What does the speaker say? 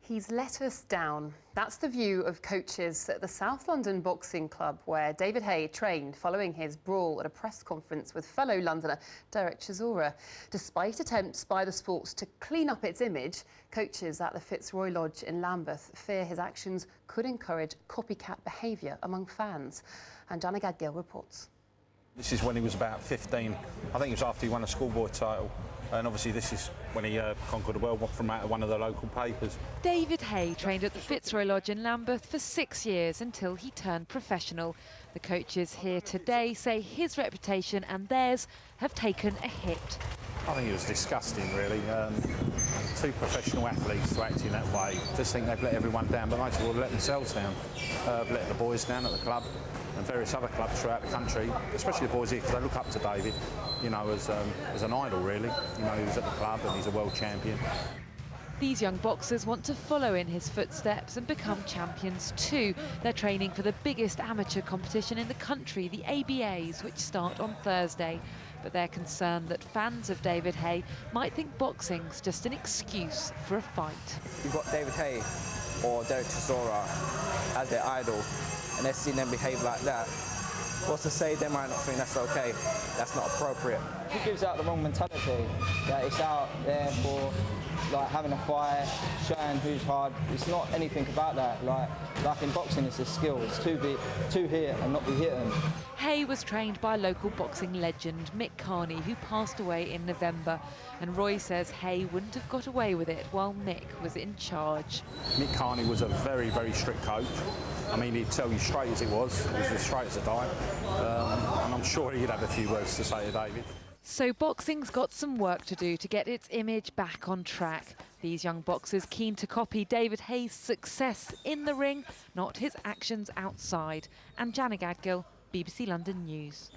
He's let us down. That's the view of coaches at the South London Boxing Club, where David Haye trained following his brawl at a press conference with fellow Londoner Derek Chisora. Despite attempts by the sport to clean up its image, coaches at the Fitzroy Lodge in Lambeth fear his actions could encourage copycat behaviour among fans. And Janet Gadgill reports. This is when he was about 15. I think it was after he won a schoolboy title. And obviously this is when he conquered the world from out of one of the local papers. David Haye trained at the Fitzroy Lodge in Lambeth for 6 years until he turned professional. The coaches here today say his reputation and theirs have taken a hit. I think it was disgusting, really. Two professional athletes to act in that way. Just think they've let everyone down, but most of all, they let themselves down. Let the boys down at the club and various other clubs throughout the country, especially the boys here, because they look up to David, you know, as an idol, really. You know, he was at the club and he's a world champion. These young boxers want to follow in his footsteps and become champions too. They're training for the biggest amateur competition in the country, the ABAs, which start on Thursday. But they're concerned that fans of David Haye might think boxing's just an excuse for a fight. You've got David Haye or Derek Chisora as their idol, and they're seeing them behave like that. What's to say they might not think that's okay? That's not appropriate. It gives out the wrong mentality. That it's out there for like having a fight, showing who's hard. It's not anything about that. Like in boxing, it's a skill. It's to hit and not be hitting. Haye was trained by local boxing legend Mick Carney, who passed away in November. And Roy says Haye wouldn't have got away with it while Mick was in charge. Mick Carney was a very, very strict coach. I mean, he'd tell you straight as it was as straight as a die. And I'm sure he'd have a few words to say to David. So boxing's got some work to do to get its image back on track. These young boxers keen to copy David Haye's success in the ring, not his actions outside. And Janet Gadgill, BBC London News.